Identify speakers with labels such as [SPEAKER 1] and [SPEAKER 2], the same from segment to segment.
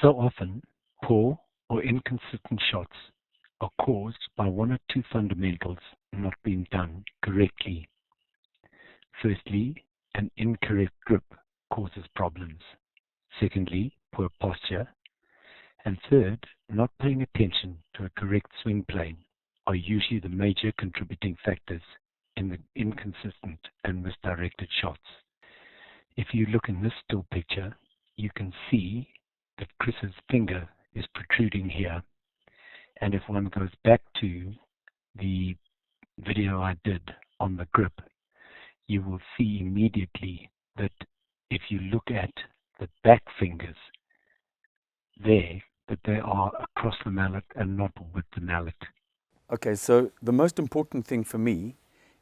[SPEAKER 1] So often, poor or inconsistent shots are caused by one or two fundamentals not being done correctly. Firstly, an incorrect grip causes problems. Secondly, poor posture. And third, not paying attention to a correct swing plane are usually the major contributing factors in the inconsistent and misdirected shots. If you look in this still picture, you can see that Chris's finger is protruding here. And if one goes back to the video I did on the grip, you will see immediately that if you look at the back fingers there, that they are across the mallet and not with the mallet.
[SPEAKER 2] Okay, so the most important thing for me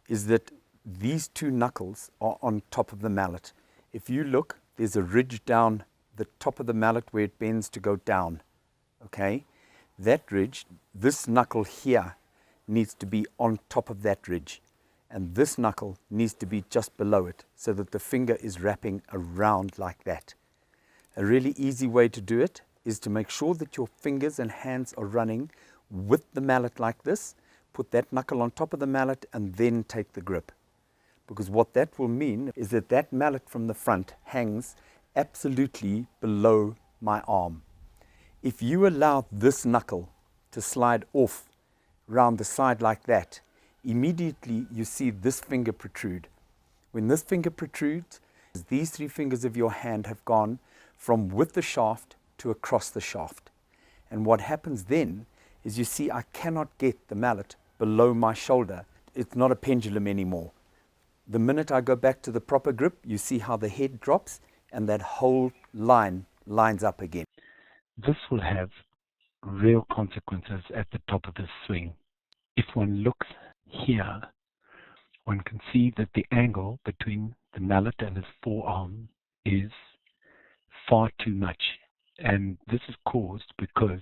[SPEAKER 2] is that these two knuckles are on top of the mallet. If you look, there's a ridge down the top of the mallet where it bends to go down. Okay, that ridge, this knuckle here needs to be on top of that ridge, and this knuckle needs to be just below it so that the finger is wrapping around like that. A really easy way to do it is to make sure that your fingers and hands are running with the mallet like this. Put that knuckle on top of the mallet and then take the grip. Because what that will mean is that that mallet from the front hangs absolutely below my arm. If you allow this knuckle to slide off round the side like that, immediately you see this finger protrude. When this finger protrudes, these three fingers of your hand have gone from with the shaft to across the shaft. And what happens then is you see I cannot get the mallet below my shoulder. It's not a pendulum anymore. The minute I go back to the proper grip, you see how the head drops and that whole line lines up again.
[SPEAKER 1] This will have real consequences at the top of the swing. If one looks here, one can see that the angle between the mallet and his forearm is far too much. And this is caused because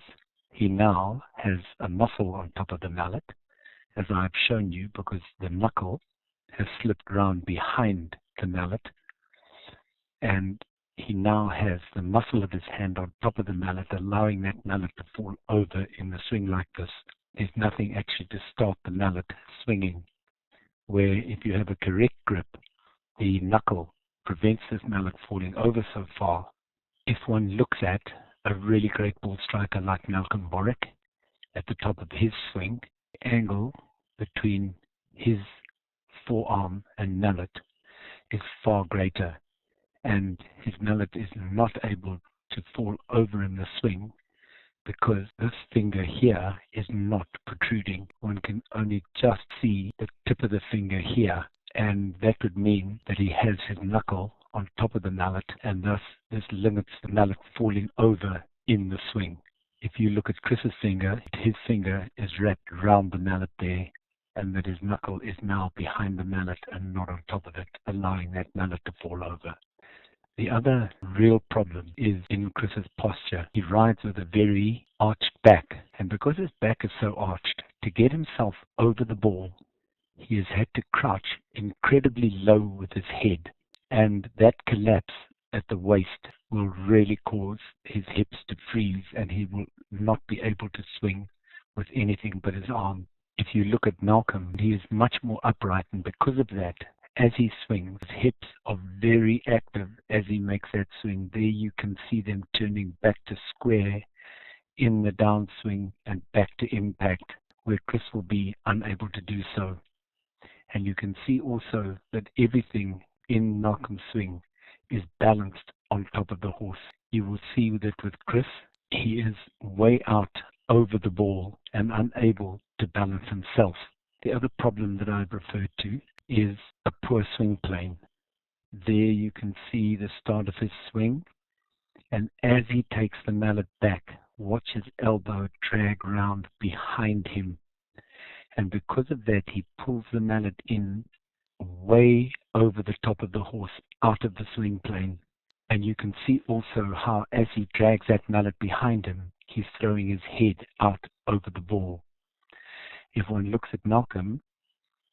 [SPEAKER 1] he now has a muscle on top of the mallet, as I've shown you, because the knuckle has slipped round behind the mallet, and he now has the muscle of his hand on top of the mallet, allowing that mallet to fall over in the swing like this. There's nothing actually to start the mallet swinging, where if you have a correct grip, the knuckle prevents this mallet falling over so far. If one looks at a really great ball striker like Malcolm Borwick at the top of his swing, the angle between his forearm and mallet is far greater, and his mallet is not able to fall over in the swing because this finger here is not protruding. One can only just see the tip of the finger here, and that would mean that he has his knuckle on top of the mallet, and thus this limits the mallet falling over in the swing. If you look at Chris's finger, his finger is wrapped around the mallet there, and that his knuckle is now behind the mallet and not on top of it, allowing that mallet to fall over. The other real problem is in Chris's posture. He rides with a very arched back, and because his back is so arched, to get himself over the ball, he has had to crouch incredibly low with his head, and that collapse at the waist will really cause his hips to freeze, and he will not be able to swing with anything but his arm. If you look at Malcolm, he is much more upright, and because of that, as he swings, his hips are very active as he makes that swing. There you can see them turning back to square in the downswing and back to impact, where Chris will be unable to do so. And you can see also that everything in Malcolm's swing is balanced on top of the horse. You will see that with Chris, he is way out over the ball and unable to balance himself. The other problem that I've referred to is a poor swing plane. There you can see the start of his swing, and as he takes the mallet back, watch his elbow drag round behind him. And because of that, he pulls the mallet in way over the top of the horse, out of the swing plane. And you can see also how as he drags that mallet behind him, he's throwing his head out over the ball. If one looks at Malcolm,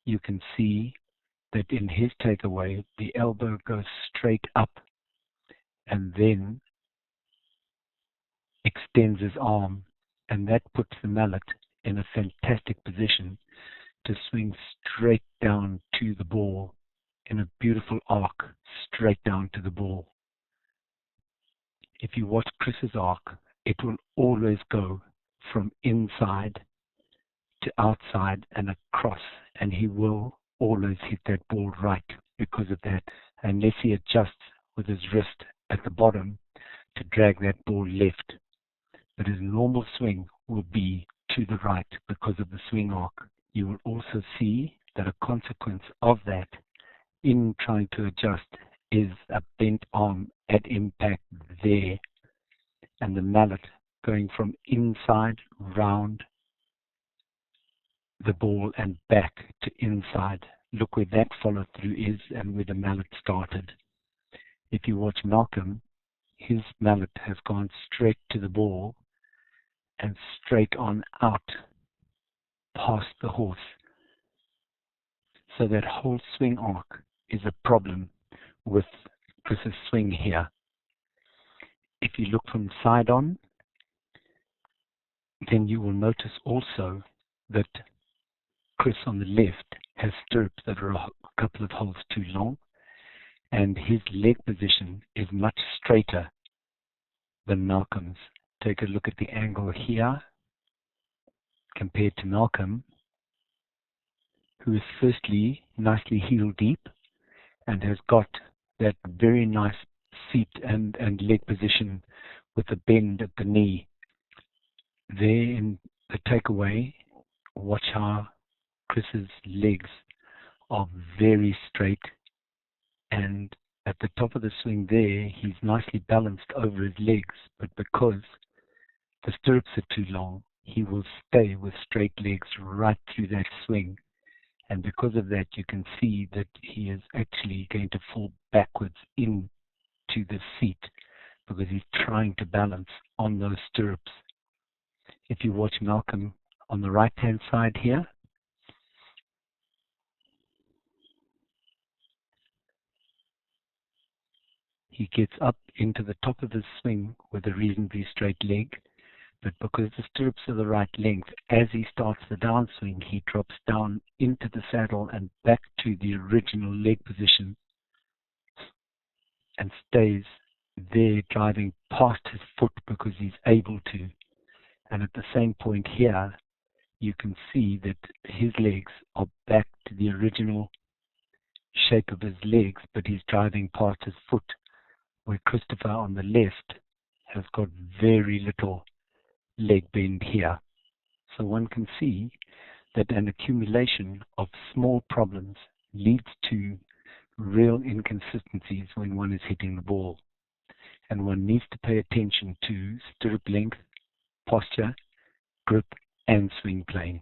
[SPEAKER 1] you can see that in his takeaway, the elbow goes straight up, and then extends his arm, and that puts the mallet in a fantastic position to swing straight down to the ball in a beautiful arc, straight down to the ball. If you watch Chris's arc, it will always go from inside to outside and across, and he will always hit that ball right because of that, unless he adjusts with his wrist at the bottom to drag that ball left. But his normal swing will be to the right because of the swing arc. You will also see that a consequence of that in trying to adjust is a bent arm at impact there, and the mallet going from inside round the ball and back to inside. Look where that follow through is and where the mallet started. If you watch Malcolm, his mallet has gone straight to the ball and straight on out past the horse. So that whole swing arc is a problem with Chris's swing here. If you look from side on, then you will notice also that Chris on the left has stirrups that are a couple of holes too long, and his leg position is much straighter than Malcolm's. Take a look at the angle here compared to Malcolm, who is firstly nicely heel deep and has got that very nice seat and leg position with a bend at the knee. There in the takeaway, watch how Chris's legs are very straight, and at the top of the swing there, he's nicely balanced over his legs, but because the stirrups are too long, he will stay with straight legs right through that swing. And because of that, you can see that he is actually going to fall backwards into the seat because he's trying to balance on those stirrups. If you watch Malcolm on the right-hand side here, he gets up into the top of his swing with a reasonably straight leg, but because the stirrups are the right length, as he starts the downswing, he drops down into the saddle and back to the original leg position and stays there driving past his foot because he's able to. And at the same point here, you can see that his legs are back to the original shape of his legs, but he's driving past his foot, where Christopher on the left has got very little leg bend here. So one can see that an accumulation of small problems leads to real inconsistencies when one is hitting the ball. And one needs to pay attention to stirrup length, posture, grip, and swing plane.